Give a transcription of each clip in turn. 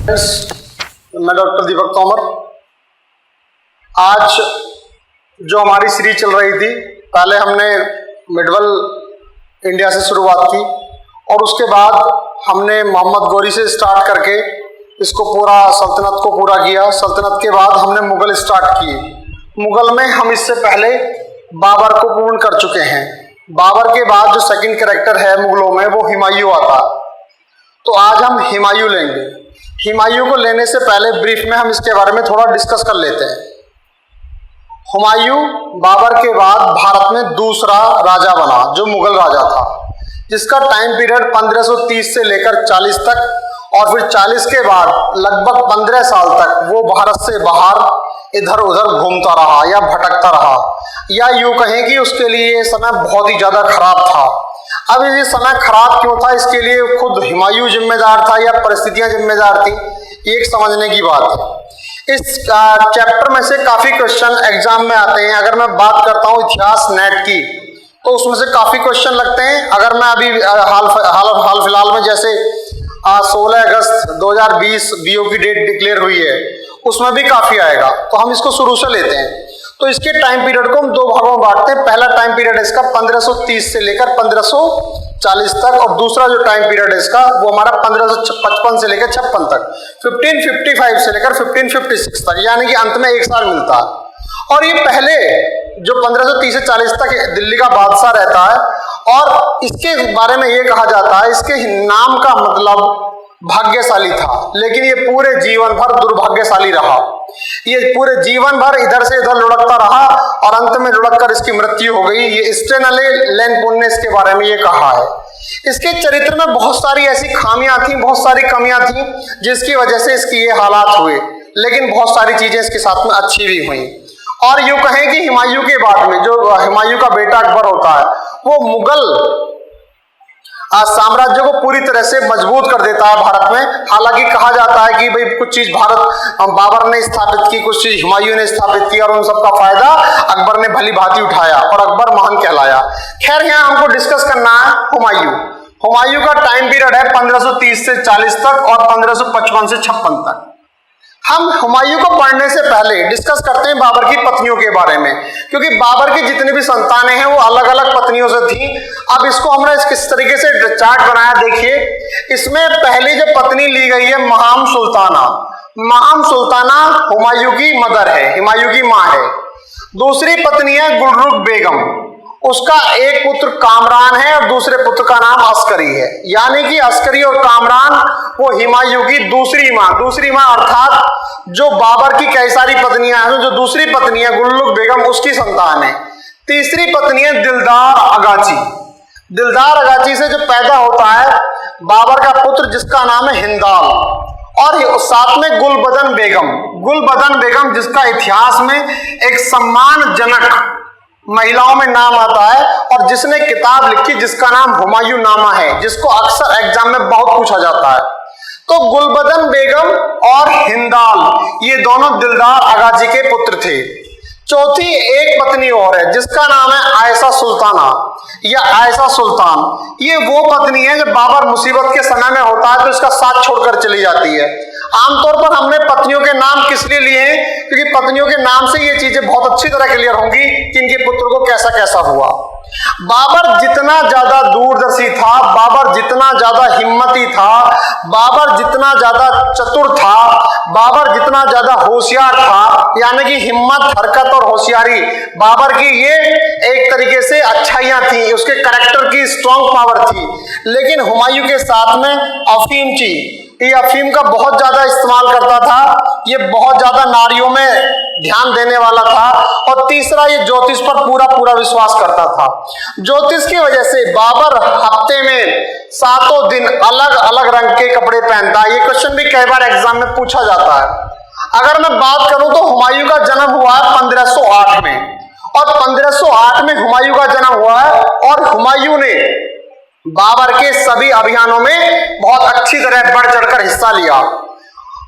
मैं डॉक्टर दीपक तोमर। आज जो हमारी सीरीज चल रही थी, पहले हमने मिडवल इंडिया से शुरुआत की और उसके बाद हमने मोहम्मद गौरी से स्टार्ट करके इसको पूरा सल्तनत को पूरा किया। सल्तनत के बाद हमने मुगल स्टार्ट किए। मुगल में हम इससे पहले बाबर को पूर्ण कर चुके हैं। बाबर के बाद जो सेकंड कैरेक्टर है मुगलों में वो हुमायूं आता। तो आज हम हुमायूं लेंगे। हुमायूं को लेने से पहले ब्रीफ में हम इसके बारे में थोड़ा डिस्कस कर लेते हैं। हुमायूं बाबर के बाद भारत में दूसरा राजा बना जो मुगल राजा था, जिसका टाइम पीरियड 1530 से लेकर 40 तक, और फिर 40 के बाद लगभग 15 साल तक वो भारत से बाहर इधर उधर घूमता रहा या भटकता रहा, या यूं कहें कि उसके लिए ये समय बहुत ही ज्यादा खराब था। अब ये समय खराब क्यों था, इसके लिए खुद हुमायूं जिम्मेदार था या परिस्थितियां जिम्मेदार थी, एक समझने की बात है। इस चैप्टर में से काफी क्वेश्चन एग्जाम में आते हैं। अगर मैं बात करता हूँ इतिहास नेट की, तो उसमें से काफी क्वेश्चन लगते हैं। अगर मैं अभी हाल फिलहाल में जैसे 16 अगस्त 2020 बीओ की डेट डिक्लेयर हुई है, उसमें भी काफी आएगा। तो हम इसको शुरू से लेते हैं। तो इसके टाइम पीरियड को हम दो भागों में बांटते हैं। पहला टाइम पीरियड है इसका 1530 से लेकर 1540 तक, और दूसरा जो टाइम पीरियड है इसका वो हमारा 1555 से लेकर 56 तक, 1555 से लेकर 1556 तक, यानी कि अंत में एक साल मिलता है। और ये पहले जो 1530 से 40 तक दिल्ली का बादशाह रहता है, और इसके बारे में ये कहा जाता है, इसके नाम का मतलब भाग्यशाली था, लेकिन ये पूरे जीवन भर दुर्भाग्यशाली रहा। ये पूरे जीवन भर इधर से इधर लुढ़कता रहा और अंत में लुढ़क कर इसकी मृत्यु हो गई। ये स्टेनले लेनपोल ने इसके बारे में ये कहा है। इसके चरित्र में बहुत सारी ऐसी खामियां थी, बहुत सारी कमियां थी, जिसकी वजह से इसकी ये हालात हुए, लेकिन बहुत सारी चीजें इसके साथ में अच्छी भी हुई। और यूं कहें कि हुमायूं के बाद में जो हुमायूं का बेटा अकबर होता है, वो मुगल साम्राज्य को पूरी तरह से मजबूत कर देता है भारत में। हालांकि कहा जाता है कि भाई कुछ चीज बाबर ने स्थापित की, कुछ चीज हुमायूं ने स्थापित की, और उन सबका फायदा अकबर ने भली भांति उठाया और अकबर महान कहलाया। खैर, यहाँ हमको डिस्कस करना है हुमायूं। हुमायूं का टाइम पीरियड है 1530 से 40 तक और 1555 से 56 तक। हम हुमायूं को पढ़ने से पहले डिस्कस करते हैं बाबर की पत्नियों के बारे में, क्योंकि बाबर की जितनी भी संतानें हैं वो अलग अलग पत्नियों से थी। अब इसको हमने किस तरीके से चार्ट बनाया, देखिए। इसमें पहली जो पत्नी ली गई है महाम सुल्ताना। महाम सुल्ताना हुमायूं की मदर है, हुमायूं की माँ है। दूसरी पत्नी है गुलरुख बेगम, उसका एक पुत्र कामरान है और दूसरे पुत्र का नाम अस्करी है। यानी कि अस्करी और कामरान वो हुमायूं की दूसरी माँ अर्थात जो बाबर की कई सारी पत्नियां हैं, जो दूसरी पत्नी है गुलरुख बेगम, उसकी संतान है। तीसरी पत्नी है दिलदार अगाची। दिलदार अगाची से जो पैदा होता है बाबर का पुत्र, जिसका नाम है हिंदाल, और साथ में गुलबदन बेगम। गुलबदन बेगम जिसका इतिहास में एक सम्मानजनक महिलाओं में नाम आता है, और जिसने किताब लिखी जिसका नाम हुमायूं नामा है, जिसको अक्सर एग्जाम में बहुत पूछा जाता है। तो गुलबदन बेगम और हिंदाल ये दोनों दिलदार अगाची के पुत्र थे। चौथी एक पत्नी और है जिसका नाम है आयशा सुल्ताना या आयशा सुल्तान। ये वो पत्नी है जब बाबर मुसीबत के समय में होता है तो इसका साथ छोड़कर चली जाती है। आमतौर पर हमने पत्नियों के नाम किस लिए लिए हैं, क्योंकि पत्नियों के नाम से ये चीजें बहुत अच्छी तरह क्लियर होंगी कि इनके पुत्र को कैसा कैसा हुआ। बाबर जितना ज्यादा दूरदर्शी था, बाबर जितना ज्यादा हिम्मती था, बाबर जितना ज्यादा चतुर था, बाबर जितना ज्यादा होशियार था, यानी कि हिम्मत, हरकत और होशियारी बाबर की ये एक तरीके से अच्छाइयां थी, उसके कैरेक्टर की स्ट्रॉन्ग पावर थी। लेकिन हुमायूं के साथ में अफीम थी। ये अफीम का बहुत ज्यादा इस्तेमाल करता था, ये बहुत ज्यादा नारियों में ध्यान देने वाला था, और तीसरा ये ज्योतिष पर पूरा विश्वास करता था। ज्योतिष की वजह से बाबर हफ्ते में 7 दिन अलग अलग रंग के कपड़े पहनता है। ये क्वेश्चन भी कई बार एग्जाम में पूछा जाता है। अगर मैं बात करूं तो हुमायूं का जन्म हुआ है 1508 में, और 1508 में हुमायूं का जन्म हुआ है, और हुमायूं ने बाबर के सभी अभियानों में बहुत अच्छी तरह बढ़ चढ़कर हिस्सा लिया।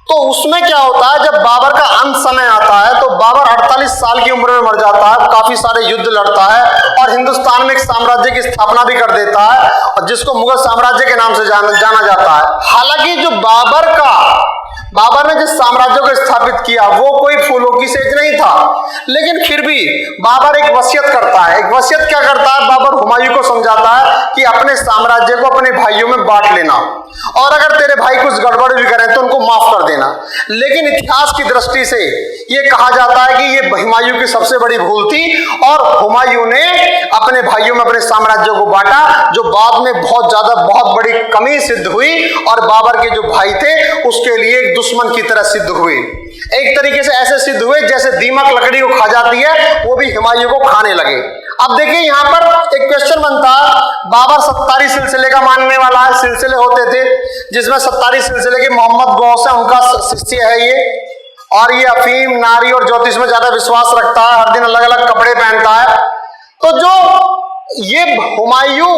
तो उसमें क्या होता है, जब बाबर का अंत समय आता है तो बाबर 48 साल की उम्र में मर जाता है, काफी सारे युद्ध लड़ता है और हिंदुस्तान में एक साम्राज्य की स्थापना भी कर देता है, जिसको मुगल साम्राज्य के नाम से जाना जाता है। हालांकि जो बाबर का बाबर ने जिस साम्राज्य को स्थापित किया वो कोई फूलों की सेज नहीं था, लेकिन फिर भी बाबर एक वसीयत करता है। एक वसीयत क्या करता है? बाबर हुमायूं को समझाता है कि अपने साम्राज्य को अपने भाइयों में बांट लेना, और अगर तेरे भाई कुछ गड़बड़ भी करें तो उनको माफ कर देना। लेकिन इतिहास की दृष्टि से ये कहा जाता है कि ये हुमायूं की सबसे बड़ी भूल थी, और हुमायूं ने अपने भाइयों में अपने साम्राज्य को बांटा, जो बाद में बहुत बड़ी कमी सिद्ध हुई, और बाबर के जो भाई थे उसके लिए एक दुश्मन की तरह सिद्ध हुए। एक तरीके से ऐसे सिद्ध हुए जैसे दीमक लकड़ी को खा जाती है, वो भी हुमायूं को खाने लगे। अब देखिए यहां पर एक क्वेश्चन बनता है, बाबर सत्तारी सिलसिले का मानने वाला है, सिलसिले होते थे जिसमें सत्तारी सिलसिले के मोहम्मद गौस है, उनका शिष्य है ये, और ये अफीम, नारी और ज्योतिष में ज्यादा विश्वास रखता है, हर दिन अलग अलग कपड़े पहनता है। तो जो ये हुमायूं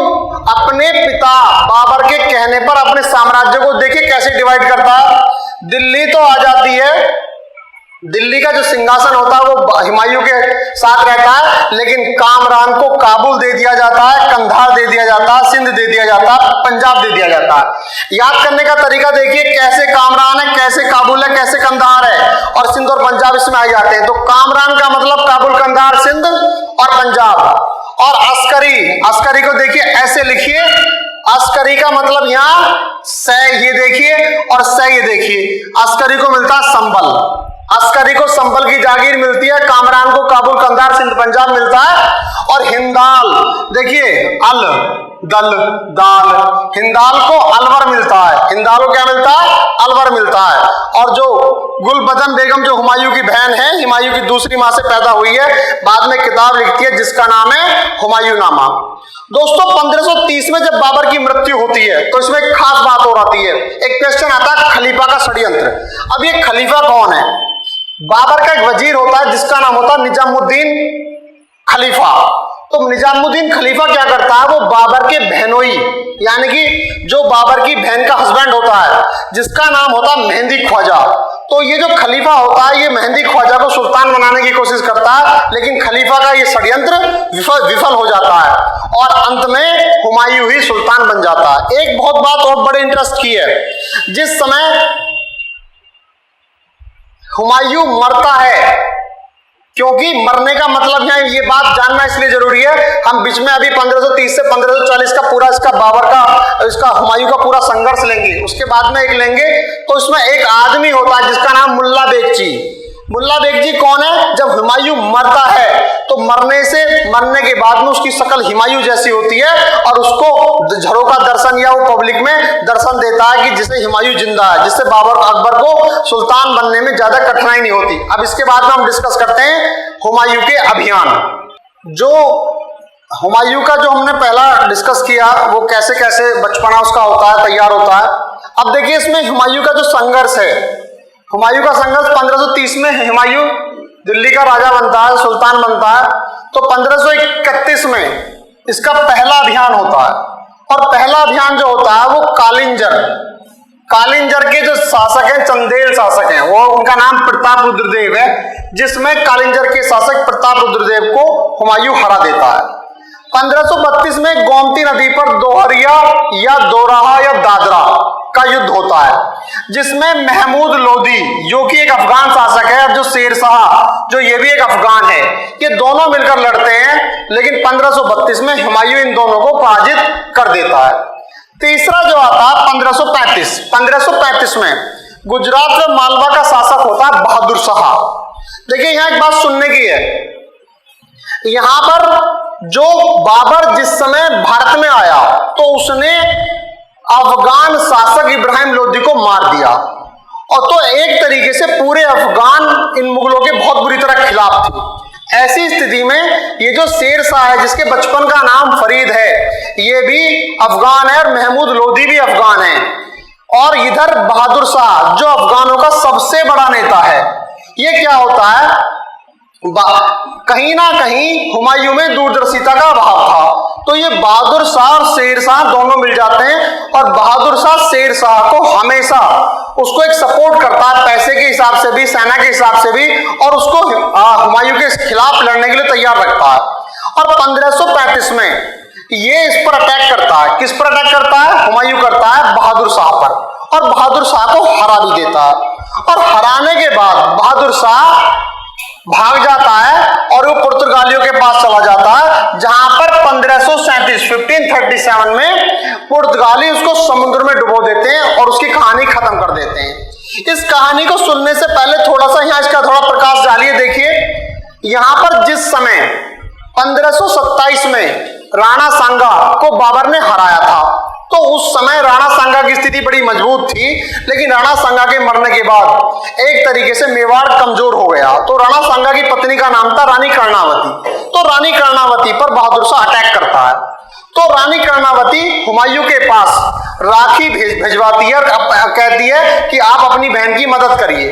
अपने पिता बाबर के कहने पर अपने साम्राज्य को देखिए कैसे डिवाइड करता है। दिल्ली तो आ जाती है, दिल्ली का जो सिंहासन होता है वो हुमायूं के साथ रहता है, लेकिन कामरान को काबुल दे दिया जाता है, कंधार दे दिया जाता है, सिंध दे दिया जाता है, पंजाब दे दिया जाता है। याद करने का तरीका देखिए, कैसे कामरान है, कैसे काबुल है, कैसे कंधार है, और सिंध और पंजाब इसमें आ जाते हैं। तो कामरान का मतलब काबुल, कंधार, सिंध और पंजाब। और अस्करी को देखिए ऐसे लिखिए, अस्करी का मतलब यहाँ स ये देखिए और स ये देखिए, अस्करी को मिलता है संबल, अस्करी को संबल की जागीर मिलती है, कामरान को काबुल, कंधार, सिंध, पंजाब मिलता है। और हिंदाल देखिए, अल दल दाल, हिंदाल को अलवर मिलता है, हिंदाल को क्या मिलता है? अलवर मिलता है। और जो गुलबदन बेगम जो हुमायूं की बहन है, हुमायूं की दूसरी मां से पैदा हुई है, बाद में किताब लिखती है जिसका नाम है हुमायूं नामा। दोस्तों 1530 में जब बाबर की मृत्यु होती है तो इसमें एक खास बात हो रही है, एक क्वेश्चन आता है खलीफा का षड्यंत्र। अब ये खलीफा कौन है? बाबर का एक वजीर होता है जिसका नाम होता है निजामुद्दीन खलीफा। तो निजामुद्दीन खलीफा क्या करता है? वो बाबर के बहनोई, यानी कि जो बाबर की बहन का हस्बैंड होता है जिसका नाम होता है मेहंदी ख्वाजा, तो ये जो खलीफा होता है ये मेहंदी ख्वाजा को सुल्तान बनाने की कोशिश करता है, लेकिन खलीफा का ये षड्यंत्र विफल हो जाता है और अंत में हुमायूं ही सुल्तान बन जाता है। एक बहुत बात और बड़े इंटरेस्ट की है, जिस समय हुमायूं मरता है, क्योंकि मरने का मतलब यहाँ ये बात जानना इसलिए जरूरी है, हम बीच में अभी 1530 से 1540 का पूरा इसका बाबर का, इसका हुमायूं का पूरा संघर्ष लेंगे, उसके बाद में एक लेंगे। तो इसमें एक आदमी होता है जिसका नाम मुल्ला बेगजी। मुल्ला बेगजी कौन है? जब हुमायूं मरता है तो मरने के बाद में उसकी शक्ल हुमायूं जैसी होती है, और उसको झरोका दर्शन या वो पब्लिक में दर्शन देता है कि जिससे हुमायूं जिंदा है, जिससे बाबर अकबर को सुल्तान बनने में ज्यादा कठिनाई नहीं होती। अब इसके बाद में हम डिस्कस करते हैं हुमायूं के अभियान। जो हुमायूं का जो हमने पहला डिस्कस किया वो कैसे कैसे बचपना उसका होता है, तैयार होता है। अब देखिए इसमें हुमायूं का जो संघर्ष है, हुमायूं का संघर्ष 1530 में हुमायूं दिल्ली का राजा बनता है, सुल्तान बनता है। तो 1531 में इसका पहला अभियान होता है, और पहला अभियान जो होता है वो कालिंजर के जो शासक हैं, चंदेल शासक हैं, वो उनका नाम प्रताप रुद्रदेव है, जिसमें कालिंजर के शासक प्रताप रुद्रदेव को हुमायूं हरा देता है। 1532 में गोमती नदी पर दोहरिया या दोराहा या दादरा का युद्ध होता है, जिसमें महमूद लोदी जो कि एक अफगान शासक है, और जो शेर शाह जो ये भी एक अफगान है, ये दोनों मिलकर लड़ते हैं, लेकिन 1532 में हुमायूं इन दोनों को पराजित कर देता है। तीसरा जो आता है 1535 में गुजरात में मालवा का शासक होता है बहादुर शाह। देखिए यहां एक बात सुनने की है, यहां पर जो बाबर जिस समय भारत में आया तो उसने अफगान शासक इब्राहिम लोदी को मार दिया, और तो एक तरीके से पूरे अफगान इन मुगलों के बहुत बुरी तरह खिलाफ थी। ऐसी स्थिति में ये जो शेर शाह है जिसके बचपन का नाम फरीद है, ये भी अफगान है, और महमूद लोदी भी अफगान है, और इधर बहादुर शाह जो अफगानों का सबसे बड़ा नेता है। ये क्या होता है, कहीं ना कहीं हुमायूं में दूरदर्शिता का अभाव था, तो ये बहादुर शाह और शेर शाह दोनों मिल जाते हैं, और बहादुर शाह शेर शाह को हमेशा उसको एक सपोर्ट करता है, पैसे के हिसाब से भी, सेना के हिसाब से भी, और उसको हुमायूं के खिलाफ लड़ने के लिए तैयार रखता है। और 1535 में ये इस पर अटैक करता है। किस पर अटैक करता है? हुमायूं करता है बहादुर शाह पर, और बहादुर शाह को हरा भी देता है। और हराने के बाद बहादुर शाह भाग जाता है और वो पुर्तगालियों के पास चला जाता है, जहां पर 1537 में पुर्तगाली उसको समुद्र में डुबो देते हैं और उसकी कहानी खत्म कर देते हैं। इस कहानी को सुनने से पहले थोड़ा सा यहाँ इसका थोड़ा प्रकाश डालिए। देखिए यहां पर जिस समय 1527 में राणा सांगा को बाबर ने हराया था, तो उस समय राणा सांगा की स्थिति बड़ी मजबूत थी, लेकिन राणा सांगा के मरने के बाद एक तरीके से मेवाड़ कमजोर हो गया। तो राणा सांगा की पत्नी का नाम था रानी कर्णावती। तो रानी कर्णावती पर बहादुर शाह अटैक करता है। तो रानी कर्णावती हुमायूं के पास राखी भिजवाती है और कहती है कि आप अपनी बहन की मदद करिए,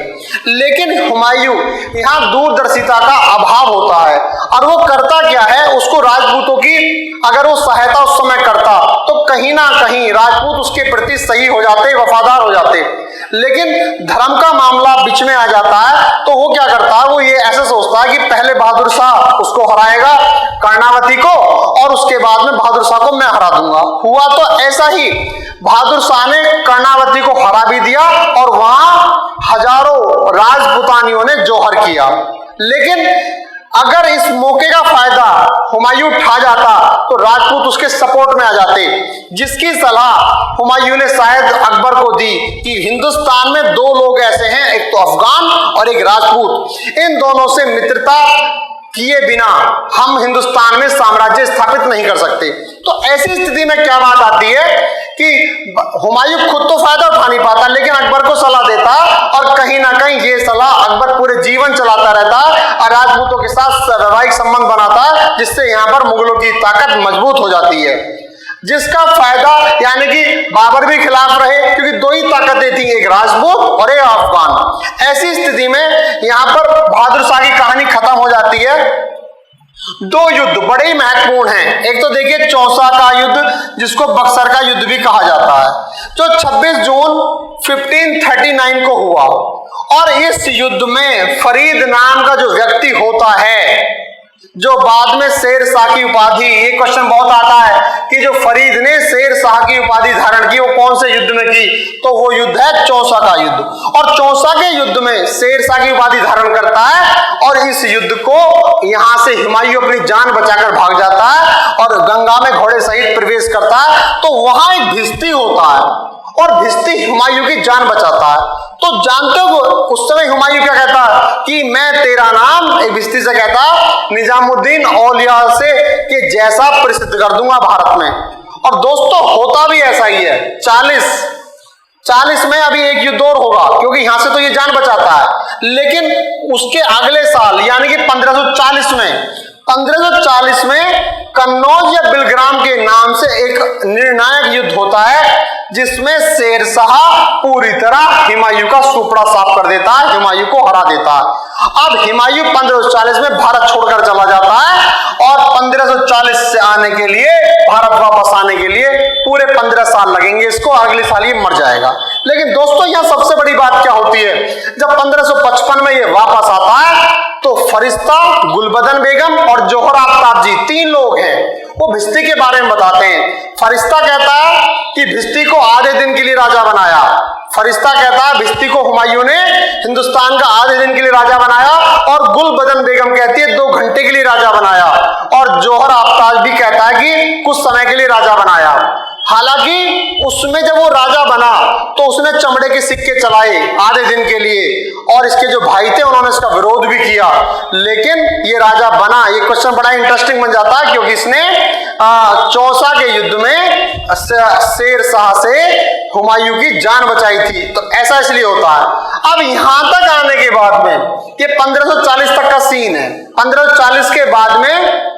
लेकिन हुमायूं यहाँ दूरदर्शिता का अभाव होता है और वो करता क्या है, उसको राजपूतों की अगर वो सहायता उस समय करता तो कहीं ना कहीं राजपूत उसके प्रति सही हो जाते, वफादार हो जाते। लेकिन धर्म का मामला बीच में आ जाता है तो वो क्या करता है, वो ये ऐसे सोचता है कि पहले बहादुर शाह उसको हराएगा कर्णावती को और उसके बाद में बहादुर शाह को मैं हरा दूंगा। हुआ तो ऐसा ही, बहादुर शाह ने कर्णावती को हरा भी दिया और वहां हजारों राजपुतानियों ने जौहर किया। लेकिन अगर इस मौके का फायदा हुमायूं उठा जाता तो राजपूत उसके सपोर्ट में आ जाते, जिसकी सलाह हुमायूं ने शायद अकबर को दी कि हिंदुस्तान में दो लोग ऐसे हैं, एक तो अफगान और एक राजपूत, इन दोनों से मित्रता किए बिना हम हिंदुस्तान में साम्राज्य स्थापित नहीं कर सकते। तो ऐसी स्थिति में क्या बात आती है कि हुमायूं खुद तो फायदा उठा नहीं पाता, लेकिन अकबर को सलाह देता और कहीं ना कहीं ये सलाह अकबर पूरे जीवन चलाता रहता और राजपूतों के साथ वैवाहिक संबंध बनाता, जिससे यहाँ पर मुगलों की ताकत मजबूत हो जाती है, जिसका फायदा यानी कि बाबर भी खिलाफ रहे, क्योंकि दो ही ताकतें थी, एक राजपूत और एक अफगान। ऐसी स्थिति में यहाँ पर बहादुर शाह की कहानी खत्म हो जाती है। दो युद्ध बड़े ही महत्वपूर्ण हैं। एक तो देखिए चौसा का युद्ध, जिसको बक्सर का युद्ध भी कहा जाता है, जो 26 जून 1539 को हुआ। और इस युद्ध में फरीद नाम का जो व्यक्ति होता है, जो बाद में शेर शाह की उपाधि, ये क्वेश्चन बहुत आता है कि जो फरीद ने शेर शाह की उपाधि धारण की वो कौन से युद्ध में की, तो वो युद्ध है चौसा का युद्ध। और चौसा के युद्ध में शेर शाह की उपाधि धारण करता है और इस युद्ध को यहां से हुमायूं अपनी जान बचाकर भाग जाता है और गंगा में घोड़े सहित प्रवेश करता है। तो वहां एक भिस्ती होता है और भिस्ती हुमायूं की जान बचाता है। तो जानते हो उस समय हुमायूं क्या कहता है कि मैं तेरा नाम, एक भिस्ती से कहता, निजामुद्दीन औलिया से कि जैसा प्रसिद्ध कर दूंगा भारत में। और दोस्तों होता भी ऐसा ही है। 40 में अभी एक युद्ध और होगा, क्योंकि यहां से तो ये जान बचाता है, लेकिन उसके अगले साल यानी कि 1540 में कन्नौज या बिलग्राम के नाम से एक निर्णायक युद्ध होता है, जिसमें शेर शाह पूरी तरह हुमायूं का सुपड़ा साफ कर देता है, हुमायूं को हरा देता है। अब हुमायूं 1540 में भारत छोड़कर चला जाता है और 1540 से आने के लिए, भारत वापस आने के लिए पूरे 15 साल लगेंगे इसको, अगले साल ये मर जाएगा। लेकिन दोस्तों यहाँ सबसे बड़ी बात क्या होती है, जब 1555 में ये वापस आता है तो फरिश्ता, गुलबदन बेगम और जौहर आफ्ताब जी, 3 लोग हैं, वो भिस्ती के बारे में बताते हैं। फरिश्ता कहता है कि भिस्ती को आधे दिन के लिए राजा बनाया। फरिश्ता कहता है भिस्ती को हुमायूं ने हिंदुस्तान का आधे दिन के लिए राजा बनाया। और गुलबदन बेगम कहती है 2 घंटे के लिए राजा बनाया। और जौहर आफ्ताब भी कहता है कि कुछ समय के लिए राजा बनाया। हालांकि उसमें जब वो राजा बना तो उसने चमड़े के सिक्के चलाए आधे दिन के लिए, और इसके जो भाई थे उन्होंने इसका विरोध भी किया, लेकिन ये राजा बना। ये क्वेश्चन बड़ा इंटरेस्टिंग बन जाता है, क्योंकि इसने चौसा के युद्ध में शेर शाह से हुमायूं की जान बचाई थी। तो ऐसा इसलिए होता है। अब यहां तक आने के बाद में ये 1540 तक का सीन है। 1540 के बाद में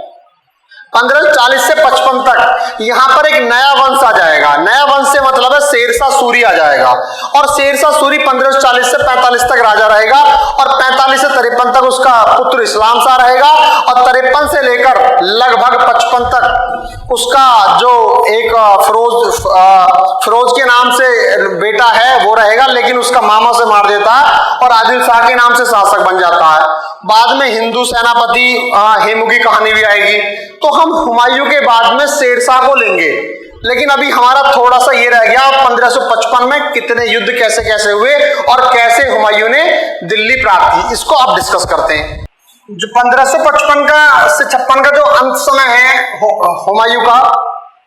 1540 से 55 तक यहां पर एक नया वंश आ जाएगा। नया वंश से मतलब है शेरशाह सूरी आ जाएगा, और शेरशाह सूरी 1540 से 45 तक राजा रहेगा, और 45 से 53 तक उसका पुत्र इस्लाम शाह रहेगा, और 53 से लेकर लगभग 55 तक उसका जो एक फिरोज के नाम से बेटा है वो रहेगा, लेकिन उसका मामा से मार देता है और आदिल शाह के नाम से शासक बन जाता है। बाद में हिंदू सेनापति हेमू की कहानी भी आएगी। तो हम हुमायूं के बाद में शेरशाह को लेंगे। लेकिन अभी हमारा थोड़ा सा ये रह गया 1555 में कितने युद्ध कैसे कैसे हुए और कैसे हुमायूं ने दिल्ली प्राप्त की, इसको आप डिस्कस करते हैं। जो 1555 का से 56 का जो अंत समय है हुमायूं का,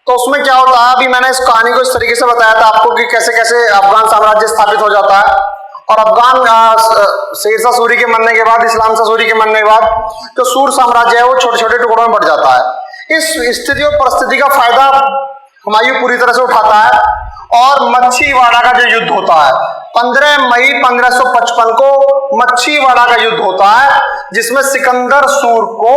तो उसमें क्या होता है, अभी मैंने इस कहानी को इस तरीके से बताया था आपको कि कैसे कैसे अफगान साम्राज्य स्थापित हो जाता है और अफगान शेरशाह सूरी के मरने के बाद, इस्लाम शाह सूरी के मरने के बाद जो सूर साम्राज्य है वो छोटे छोटे टुकड़ों में बढ़ जाता है। इस स्थिति और परिस्थिति का फायदा हुमायूं पूरी तरह से उठाता है और मच्छीवाड़ा का जो युद्ध होता है 15 मई 1555 को मच्छीवाड़ा का युद्ध होता है, जिसमें सिकंदर सूर को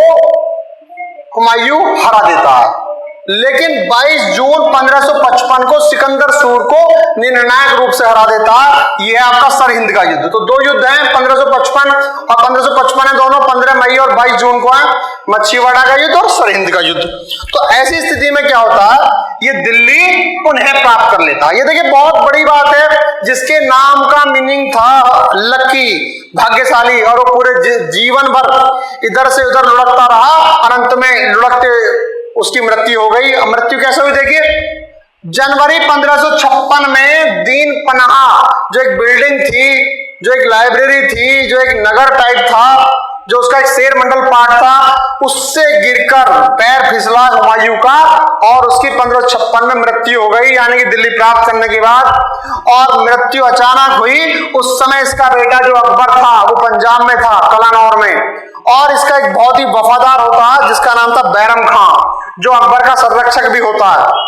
हुमायूं हरा देता है। लेकिन 22 जून 1555 को सिकंदर सूर को निर्णायक रूप से हरा देता है। यह आपका सरहिंद का युद्ध। तो दो युद्ध हैं 1555 और 1555 है दोनों, 15 मई और 22 जून को है मच्छीवाड़ा का युद्ध और सरहिंद का युद्ध। तो ऐसी स्थिति में क्या होता है, ये दिल्ली पुनः प्राप्त कर लेता है। ये देखिए बहुत बड़ी बात है, जिसके नाम का मीनिंग था लकी, भाग्यशाली, और वो पूरे जीवन भर इधर से उधर लुढ़कता रहा, अनंत में लुढ़कते उसकी मृत्यु हो गई। मृत्यु कैसे हुई देखिए, जनवरी 1556 में दीन पनाह जो एक बिल्डिंग थी, जो एक लाइब्रेरी थी, जो एक नगर टाइप था, जो उसका एक शेर मंडल पार्ट था, उससे गिरकर पैर फिसला हुमायूं का और उसकी 1556 में मृत्यु हो गई, यानी कि दिल्ली प्राप्त करने के बाद। और मृत्यु अचानक हुई। उस समय इसका बेटा जो अकबर था वो पंजाब में था, कलानौर में, और इसका एक बहुत ही वफादार होता है जिसका नाम था बैरम खां, जो अकबर का संरक्षक भी होता है।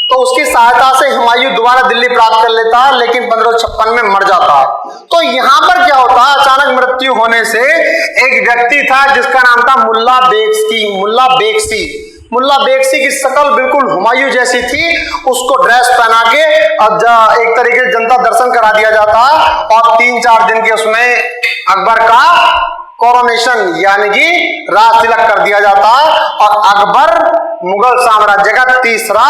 तो उसकी सहायता से हुमायूं दोबारा दिल्ली प्राप्त कर लेता है, लेकिन 1556 में मर जाता है। तो यहां पर क्या होता है, अचानक मृत्यु होने से एक व्यक्ति था जिसका नाम था मुल्ला बेगसी। मुल्ला बेगसी की शक्ल बिल्कुल हुमायूं जैसी थी। उसको ड्रेस पहना के एक तरीके से जनता दर्शन करा दिया जाता है और 3-4 दिन के उसमें अकबर का कोरोनेशन यानी कि राज तिलक कर दिया जाता है और अकबर मुगल साम्राज्य का तीसरा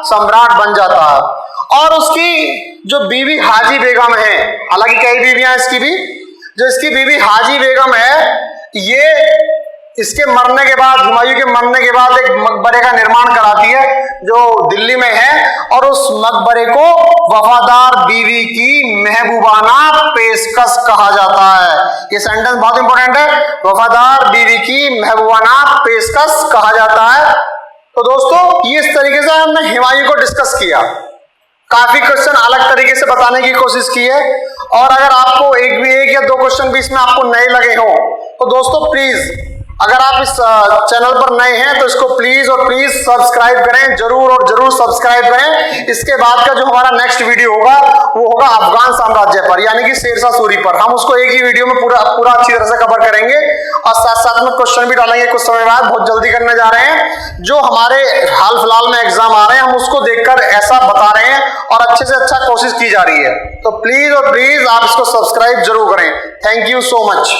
सम्राट बन जाता है। और उसकी जो बीवी हाजी बेगम है, हालांकि कई बीवियां इसकी भी, जो इसकी बीवी हाजी बेगम है, ये इसके मरने के बाद, हुमायूं के मरने के बाद एक मकबरे का निर्माण कराती है जो दिल्ली में है, और उस मकबरे को वफादार बीवी की महबूबाना पेशकश कहा जाता है। ये सेंटेंस बहुत इंपॉर्टेंट है, वफादार बीवी की महबूबाना पेशकश कहा जाता है। तो दोस्तों ये इस तरीके से हमने हुमायूं को डिस्कस किया, काफी क्वेश्चन अलग तरीके से बताने की कोशिश की है। और अगर आपको एक या दो क्वेश्चन भी इसमें आपको नए लगे हो तो दोस्तों प्लीज, अगर आप इस चैनल पर नए हैं तो इसको प्लीज और प्लीज सब्सक्राइब करें, जरूर और जरूर सब्सक्राइब करें। इसके बाद का जो हमारा नेक्स्ट वीडियो होगा वो होगा अफगान साम्राज्य पर, यानी कि शेरशाह सूरी पर। हम उसको एक ही वीडियो में पूरा अच्छी तरह से कवर करेंगे और साथ साथ में क्वेश्चन भी डालेंगे कुछ समय बाद। बहुत जल्दी करने जा रहे हैं, जो हमारे हाल फिलहाल में एग्जाम आ रहे हैं हम उसको देखकर ऐसा बता रहे हैं और अच्छे से अच्छा कोशिश की जा रही है। तो प्लीज और प्लीज आप इसको सब्सक्राइब जरूर करें। Thank you so much.